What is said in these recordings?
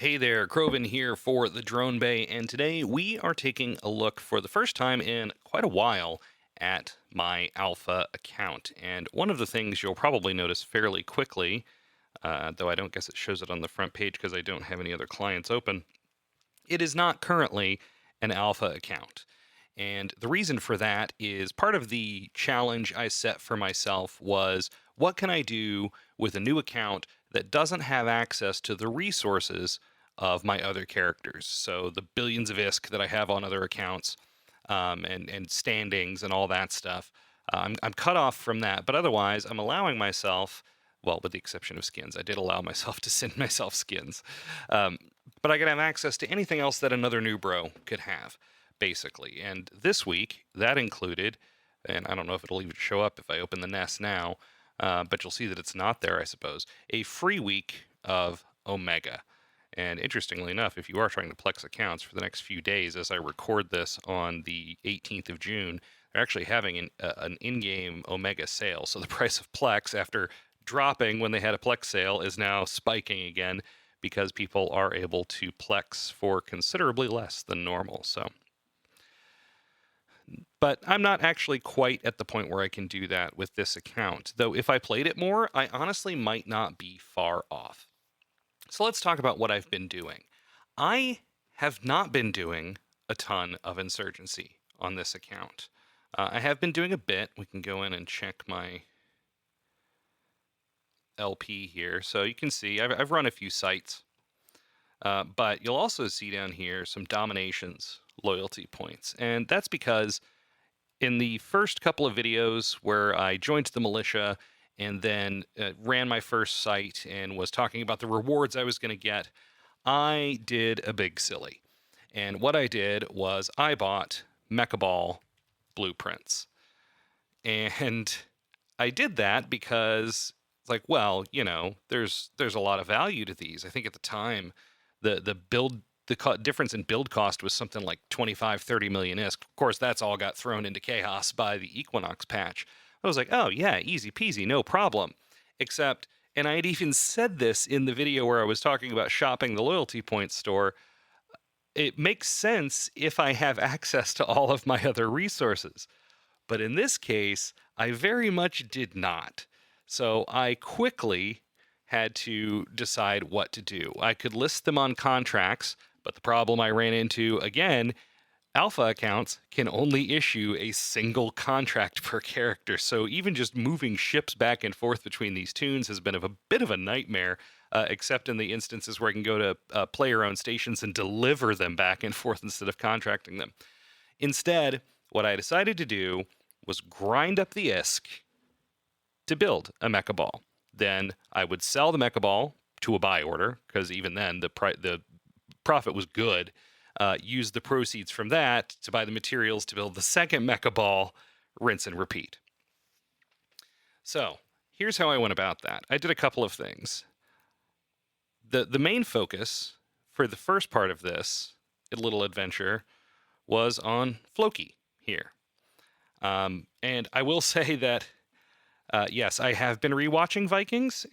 Hey there, Crovan here for the Drone Bay, and today we are taking a look for the first time in quite a while at my alpha account. And one of the things you'll probably notice fairly quickly, though I don't guess it shows it on the front page because I don't have any other clients open, it is not currently an alpha account. And the reason for that is part of the challenge I set for myself was what can I do with a new account that doesn't have access to the resources of my other characters? So the billions of ISK that I have on other accounts, and standings and all that stuff. I'm cut off from that, but otherwise I'm allowing myself, well, with the exception of skins, I did allow myself to send myself skins. Um, but I can have access to anything else that another new bro could have, basically. And this week, that included, and I don't know if it'll even show up if I open the nest now, but you'll see that it's not there, I suppose, a free week of Omega. And interestingly enough, if you are trying to Plex accounts for the next few days, as I record this on the 18th of June, they're actually having an in-game Omega sale. So the price of Plex, after dropping when they had a Plex sale, is now spiking again because people are able to Plex for considerably less than normal. But I'm not actually quite at the point where I can do that with this account. Though if I played it more, I honestly might not be far off. So let's talk about what I've been doing. I have not been doing a ton of Insurgency on this account. I have been doing a bit. We can go in and check my LP here. So you can see I've run a few sites. But you'll also see down here some dominations loyalty points. And that's because in the first couple of videos where I joined the militia and then ran my first site and was talking about the rewards I was going to get, I did a big silly. And what I did was I bought Mecha Ball blueprints. And I did that because it's like, well, there's a lot of value to these. I think at the time the build difference in build cost was something like 25 30 million ISK. Of course, that's all got thrown into chaos by the Equinox patch. I was like, oh yeah, easy peasy, no problem. Except, and I had even said this in the video where I was talking about shopping the loyalty points store, it makes sense if I have access to all of my other resources. But in this case, I very much did not. So I quickly had to decide what to do. I could list them on contracts, but the problem I ran into, again, alpha accounts can only issue a single contract per character. So even just moving ships back and forth between these tunes has been a bit of a nightmare, except in the instances where I can go to player-owned stations and deliver them back and forth instead of contracting them. Instead, what I decided to do was grind up the ISK to build a Mecha Ball. Then I would sell the Mecha Ball to a buy order, because even then the profit was good. Use the proceeds from that to buy the materials to build the second Mecha Ball, rinse and repeat. So here's how I went about that. I did a couple of things. The main focus for the first part of this little adventure was on Floki here. And I will say that yes, I have been rewatching Vikings,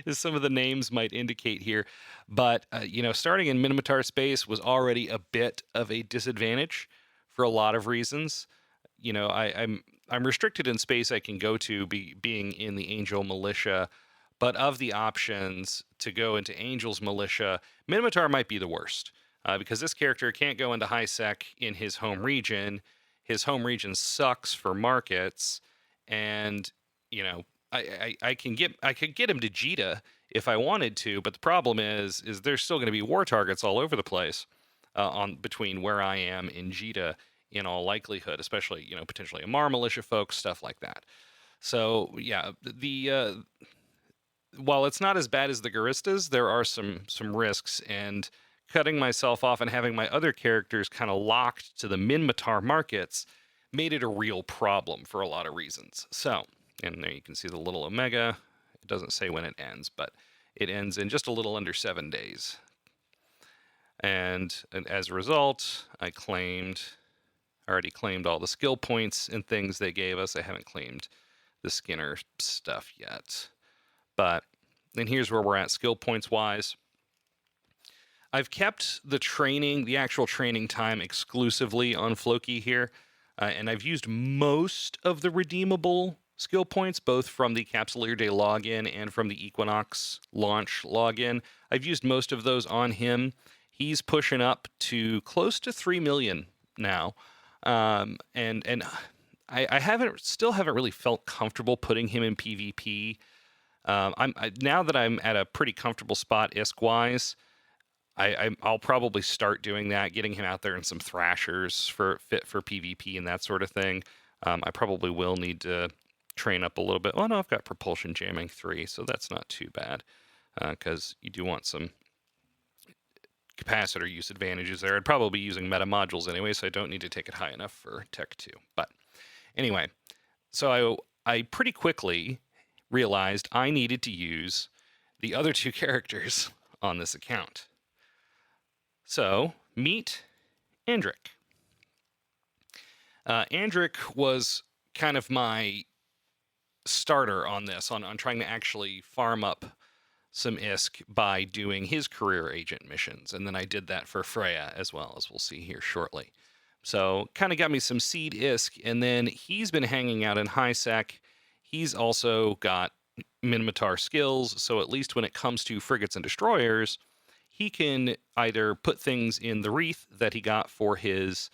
as some of the names might indicate here. But, starting in Minotaur space was already a bit of a disadvantage for a lot of reasons. I'm restricted in space I can go to being in the Angel Militia. But of the options to go into Angel's Militia, Minotaur might be the worst. Because this character can't go into high sec in his home region. His home region sucks for markets. And I could get him to Jita if I wanted to, but the problem is there's still going to be war targets all over the place on between where I am in Jita in all likelihood, especially potentially Amar militia folks, stuff like that. So yeah, the while it's not as bad as the Garistas, there are some risks, and cutting myself off and having my other characters kind of locked to the Minmatar markets made it a real problem for a lot of reasons. So, and there you can see the little Omega. It doesn't say when it ends, but it ends in just a little under 7 days. And as a result, I already claimed all the skill points and things they gave us. I haven't claimed the Skinner stuff yet. But then here's where we're at skill points wise. I've kept the training, the actual training time exclusively on Floki here, and I've used most of the redeemable skill points, both from the Capsuleer Day login and from the Equinox launch login. I've used most of those on him. He's pushing up to close to 3 million now, and I still haven't really felt comfortable putting him in PvP. Now that I'm at a pretty comfortable spot ISK wise. I'll probably start doing that, getting him out there in some thrashers for fit for PvP and that sort of thing. I probably will need to train up a little bit. Well, no, I've got propulsion jamming 3, so that's not too bad, because you do want some capacitor use advantages there. I'd probably be using meta modules anyway, so I don't need to take it high enough for Tech 2. But anyway, so I pretty quickly realized I needed to use the other 2 characters on this account. So, meet Andric. Andric was kind of my starter on this, on trying to actually farm up some ISK by doing his career agent missions. And then I did that for Freya as well, as we'll see here shortly. So, kind of got me some seed ISK, and then he's been hanging out in high sec. He's also got Minotaur skills, so at least when it comes to frigates and destroyers, he can either put things in the wreath that he got for his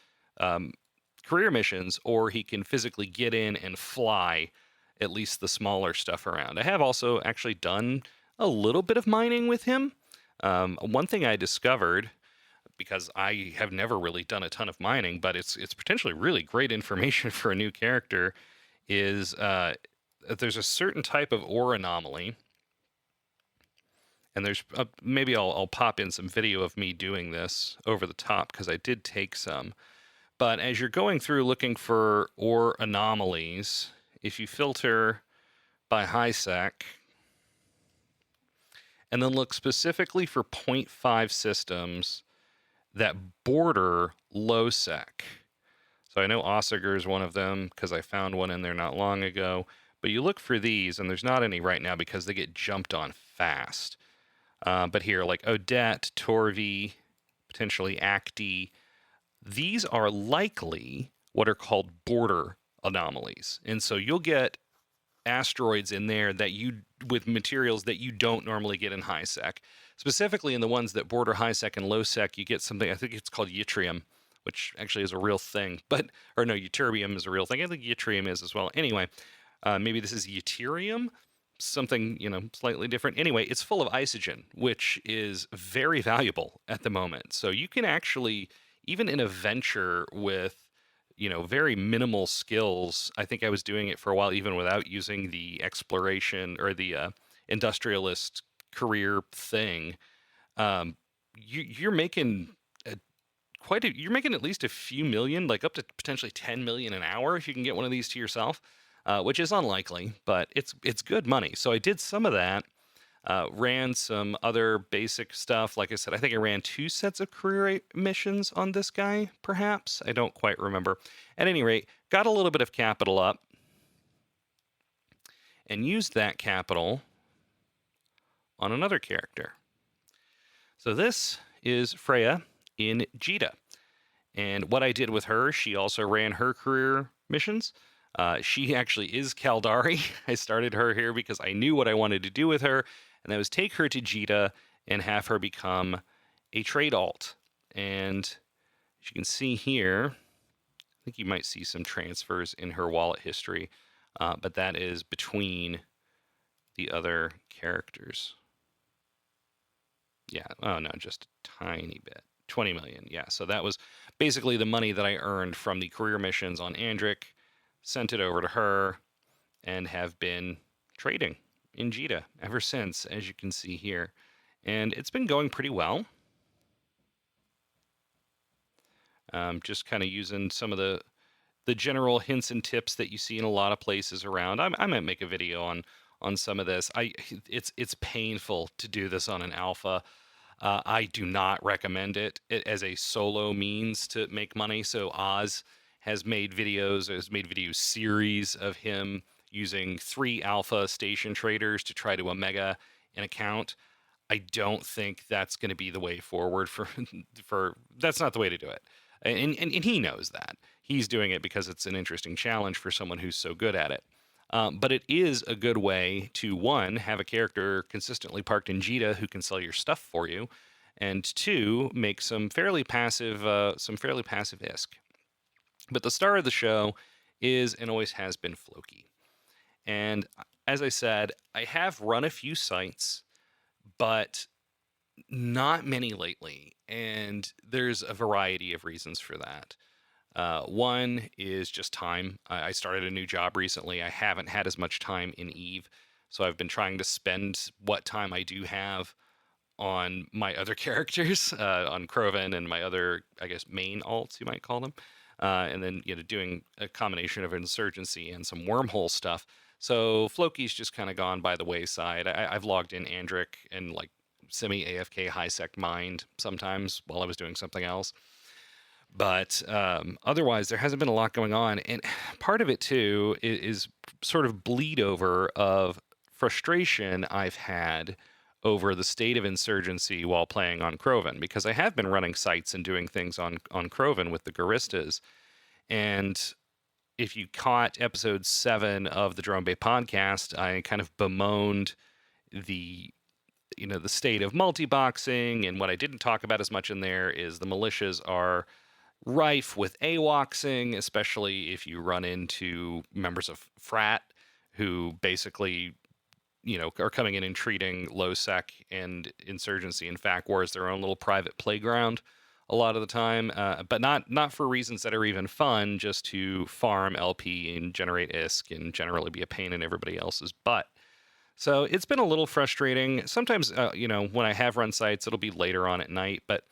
career missions, or he can physically get in and fly at least the smaller stuff around. I have also actually done a little bit of mining with him. One thing I discovered, because I have never really done a ton of mining, but it's potentially really great information for a new character, is that there's a certain type of ore anomaly. And there's maybe I'll pop in some video of me doing this over the top, because I did take some. But as you're going through looking for ore anomalies, if you filter by high sec, and then look specifically for 0.5 systems that border low sec. So I know Ossiger is one of them, because I found one in there not long ago. But you look for these, and there's not any right now because they get jumped on fast. But here, like Odette, Torvi, potentially Acti, these are likely what are called border anomalies. And so you'll get asteroids in there that with materials that you don't normally get in high sec. Specifically in the ones that border high sec and low sec, you get something, I think it's called yttrium, which actually is a real thing. Or no, ytterbium is a real thing. I think yttrium is as well. Anyway, maybe this is ytterium, something, slightly different. Anyway, it's full of isogen, which is very valuable at the moment. So you can actually, even in a venture with, very minimal skills, I think I was doing it for a while, even without using the exploration or the industrialist career thing. You're making you're making at least a few million, like up to potentially 10 million an hour if you can get one of these to yourself. Which is unlikely, but it's good money. So I did some of that, ran some other basic stuff. Like I said, I think I ran 2 sets of career missions on this guy, perhaps. I don't quite remember. At any rate, got a little bit of capital up and used that capital on another character. So this is Freya in Jita. And what I did with her, she also ran her career missions. She actually is Caldari. I started her here because I knew what I wanted to do with her, and that was take her to Jita and have her become a trade alt. And as you can see here, I think you might see some transfers in her wallet history, but that is between the other characters. Yeah, oh no, just a tiny bit. 20 million, yeah. So that was basically the money that I earned from the career missions on Andric, sent it over to her, and have been trading in Jita ever since, as you can see here. And it's been going pretty well. Just kind of using some of the general hints and tips that you see in a lot of places around. I might make a video on some of this. It's painful to do this on an alpha. I do not recommend it as a solo means to make money. So Oz has made video series of him using 3 alpha station traders to try to omega an account. I don't think that's going to be the way forward for for that's not the way to do it. And he knows that. He's doing it because it's an interesting challenge for someone who's so good at it. But it is a good way to, one, have a character consistently parked in Jita who can sell your stuff for you, and two, make some fairly passive ISK. But the star of the show is and always has been Floki. And as I said, I have run a few sites, but not many lately. And there's a variety of reasons for that. One is just time. I started a new job recently. I haven't had as much time in Eve. So I've been trying to spend what time I do have on my other characters, on Crovan and my other, I guess, main alts, you might call them. And then, doing a combination of Insurgency and some wormhole stuff. So Floki's just kind of gone by the wayside. I've logged in Andric and like semi AFK high sec mind sometimes while I was doing something else. But otherwise, there hasn't been a lot going on. And part of it, too, is sort of bleed over of frustration I've had over the state of Insurgency while playing on Crovan, because I have been running sites and doing things on Crovan with the Guristas. And if you caught episode 7 of the Drone Bay podcast, I kind of bemoaned the state of multi-boxing, and what I didn't talk about as much in there is the militias are rife with AWOXing, especially if you run into members of Frat who basically, are coming in and treating low sec and Insurgency and Fac War as their own little private playground a lot of the time, but not for reasons that are even fun, just to farm LP and generate ISK and generally be a pain in everybody else's butt. So it's been a little frustrating. Sometimes, when I have run sites, it'll be later on at night, but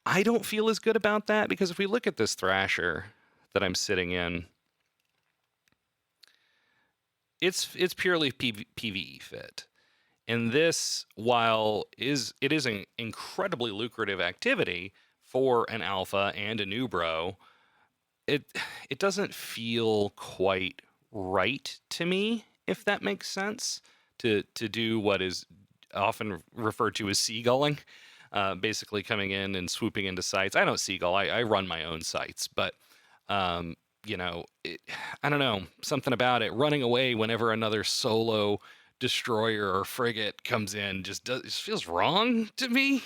I don't feel as good about that, because if we look at this Thrasher that I'm sitting in, it's purely PvE fit. And this, while it is an incredibly lucrative activity for an alpha and a new bro, it doesn't feel quite right to me, if that makes sense, to do what is often referred to as seagulling. Basically coming in and swooping into sites. I don't seagull. I run my own sites, but I don't know, something about it running away whenever another solo destroyer or frigate comes in just feels wrong to me.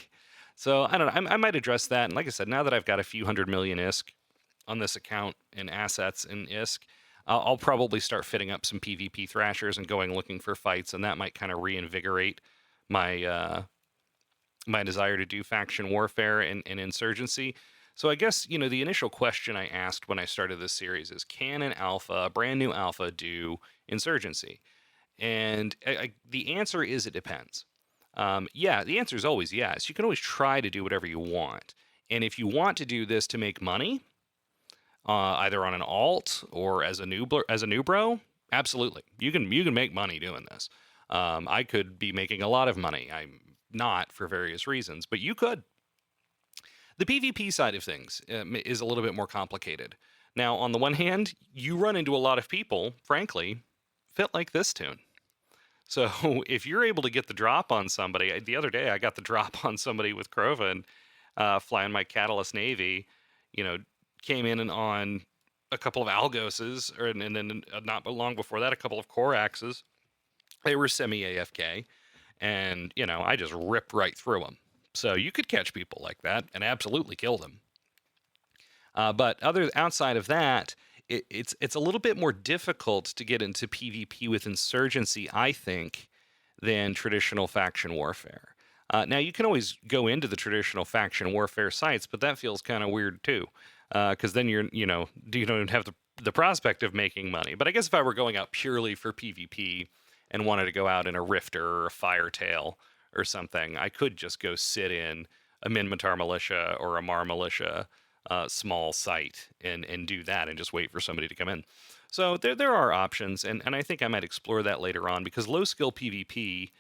So I don't know. I might address that. And like I said, now that I've got a few 100 million ISK on this account and assets in ISK, I'll probably start fitting up some PvP Thrashers and going looking for fights, and that might kind of reinvigorate my my desire to do faction warfare and Insurgency. So I guess, the initial question I asked when I started this series is, can a brand new alpha, do Insurgency? And the answer is it depends. Yeah, the answer is always yes. You can always try to do whatever you want. And if you want to do this to make money, either on an alt or as a new bro, absolutely. You can make money doing this. I could be making a lot of money. I'm not, for various reasons, but you could. The PvP side of things is a little bit more complicated. Now, on the one hand, you run into a lot of people, frankly, fit like this tune. So if you're able to get the drop on somebody, the other day I got the drop on somebody with Crovan, flying my Catalyst Navy, came in and on a couple of Algoses, and then not long before that, a couple of Coraxes. They were semi-AFK. And, I just ripped right through them. So you could catch people like that and absolutely kill them. But outside of that, it's a little bit more difficult to get into PvP with Insurgency, I think, than traditional faction warfare. Now, you can always go into the traditional faction warfare sites, but that feels kind of weird too, because then you don't have the prospect of making money. But I guess if I were going out purely for PvP and wanted to go out in a Rifter or a Firetail or something, I could just go sit in a Minmatar militia or a Mar militia small site and do that and just wait for somebody to come in. So there are options, and I think I might explore that later on, because low skill PvP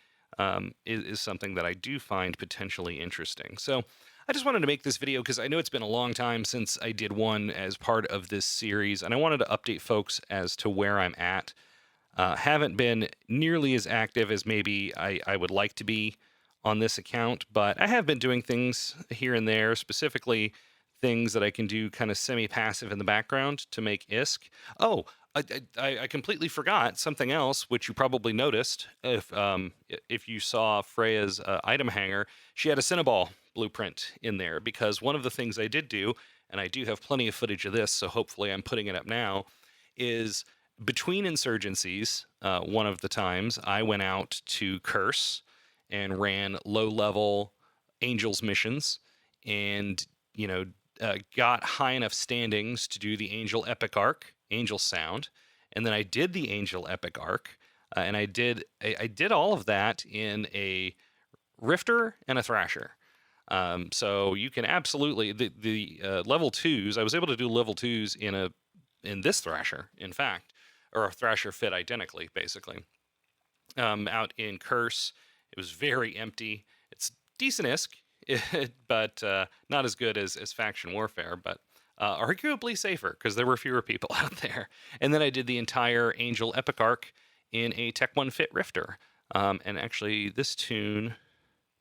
is something that I do find potentially interesting. So I just wanted to make this video because I know it's been a long time since I did one as part of this series, and I wanted to update folks as to where I'm at. Haven't been nearly as active as maybe I would like to be on this account, but I have been doing things here and there, specifically things that I can do kind of semi-passive in the background to make ISK. Oh, I completely forgot something else, which you probably noticed if you saw Freya's item hanger. She had a Cinnaball blueprint in there because one of the things I did do, and I do have plenty of footage of this, so hopefully I'm putting it up now, is between insurgencies, one of the times I went out to Curse and ran low-level Angels missions, and got high enough standings to do the Angel Epic Arc, Angel Sound, and then I did the Angel Epic Arc, and I did all of that in a Rifter and a Thrasher. So you can absolutely the level twos. I was able to do level twos in this Thrasher, in fact, or a Thrasher fit identically, basically. Out in Curse, it was very empty. It's decent ISK, but not as good as Faction Warfare, but arguably safer because there were fewer people out there. And then I did the entire Angel Epic Arc in a Tech 1 Fit Rifter. And actually, this tune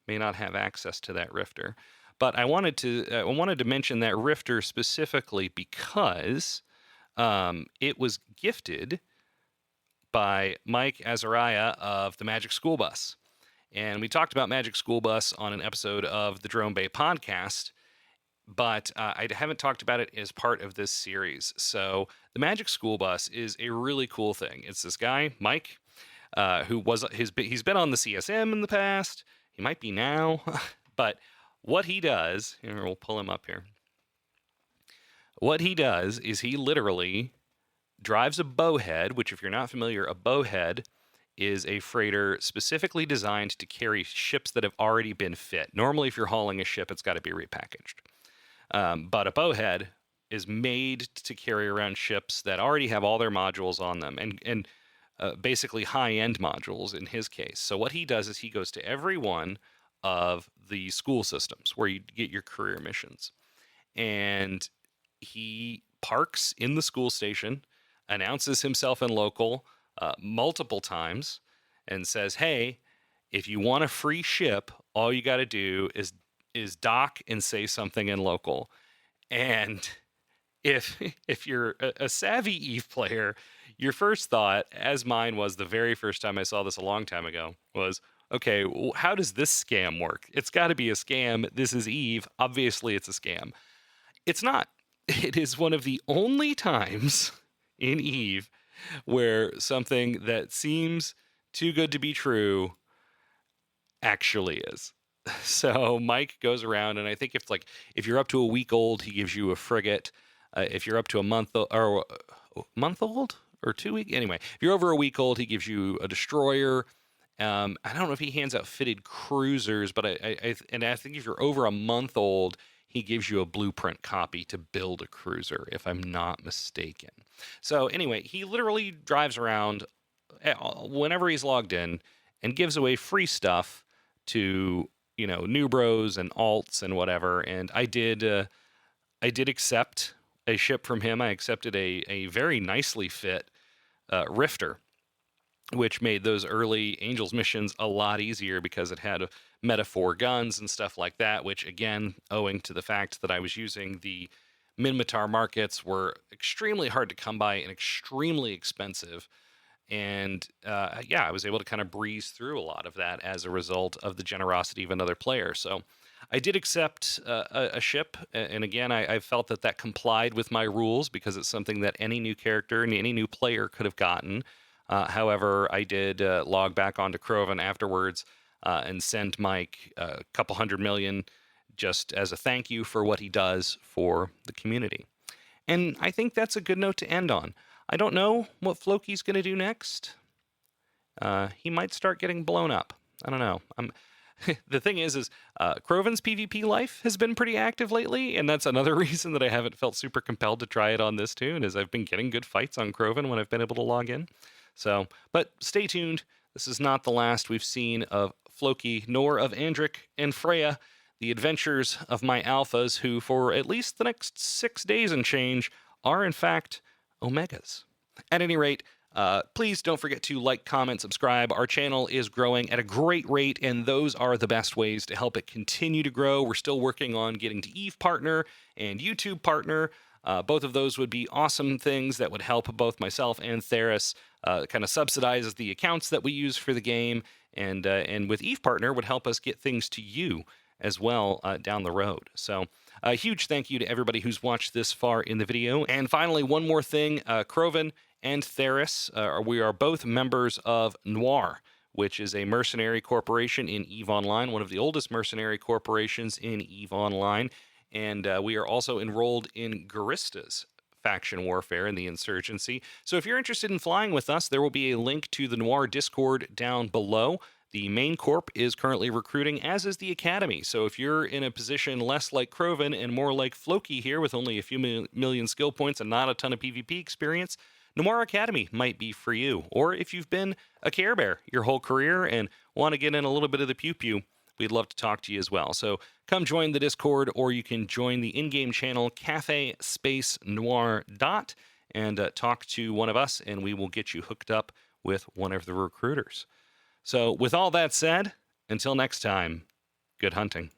may not have access to that Rifter. But I wanted to mention that Rifter specifically because it was gifted by Mike Azariah of the Magic School Bus. And we talked about Magic School Bus on an episode of the Drone Bay podcast, but I haven't talked about it as part of this series. So the Magic School Bus is a really cool thing. It's this guy, Mike, he's been on the CSM in the past. He might be now, but what he does, here, we'll pull him up here. What he does is he literally drives a bowhead, which if you're not familiar, a bowhead is a freighter specifically designed to carry ships that have already been fit. Normally, if you're hauling a ship, it's got to be repackaged. But a bowhead is made to carry around ships that already have all their modules on them, and basically high-end modules in his case. So what he does is he goes to every one of the school systems where you get your career missions, and he parks in the school station, announces himself in local multiple times, and says, "Hey, if you want a free ship, all you got to do is dock and say something in local." And if you're a savvy Eve player, your first thought, as mine was the very first time I saw this a long time ago, was, okay, well, how does this scam work? It's got to be a scam. This is Eve. Obviously, it's a scam. It's not. It is one of the only times in Eve where something that seems too good to be true actually is. So Mike goes around, and I think if you're up to a week old, he gives you a frigate. If you're up to a month old or 2 week, anyway, if you're over a week old, he gives you a destroyer. I don't know if he hands out fitted cruisers, but I think if you're over a month old, he gives you a blueprint copy to build a cruiser, if I'm not mistaken. So anyway, he literally drives around whenever he's logged in and gives away free stuff to new bros and alts and whatever. And I did accept a ship from him. I accepted a very nicely fit Rifter, which made those early Angels missions a lot easier because it had metaphor guns and stuff like that, which, again, owing to the fact that I was using the Minmatar markets, were extremely hard to come by and extremely expensive. And I was able to kind of breeze through a lot of that as a result of the generosity of another player. So I did accept a ship, and again, I felt that complied with my rules because it's something that any new character and any new player could have gotten. However, I did log back onto Crovan afterwards and send Mike a couple $100 million just as a thank you for what he does for the community. And I think that's a good note to end on. I don't know what Floki's going to do next. He might start getting blown up. I don't know. The thing is Crovan's PvP life has been pretty active lately, and that's another reason that I haven't felt super compelled to try it on this tune, is I've been getting good fights on Crovan when I've been able to log in. So, but stay tuned. This is not the last we've seen of Floki, nor of Andric and Freya, the adventures of my alphas, who for at least the next 6 days and change are in fact Omegas. At any rate, Please don't forget to like, comment, subscribe. Our channel is growing at a great rate, and those are the best ways to help it continue to grow. We're still working on getting to Eve Partner and YouTube Partner. Both of those would be awesome things that would help both myself and Theris. Kind of subsidizes the accounts that we use for the game, and with Eve Partner would help us get things to you as well down the road. So a huge thank you to everybody who's watched this far in the video. And finally, one more thing, Crovan and Theris, we are both members of Noir, which is a mercenary corporation in EVE Online, one of the oldest mercenary corporations in EVE Online. And we are also enrolled in Garista's faction warfare in the Insurgency. So if you're interested in flying with us, there will be a link to the Noir Discord down below. The main corp is currently recruiting, as is the Academy. So if you're in a position less like Crovan and more like Floki here with only a few million skill points and not a ton of PvP experience, Noir Academy might be for you. Or if you've been a Care Bear your whole career and want to get in a little bit of the pew-pew, we'd love to talk to you as well. So come join the Discord, or you can join the in-game channel Cafe Space Noir Dot and talk to one of us, and we will get you hooked up with one of the recruiters. So with all that said, until next time, good hunting.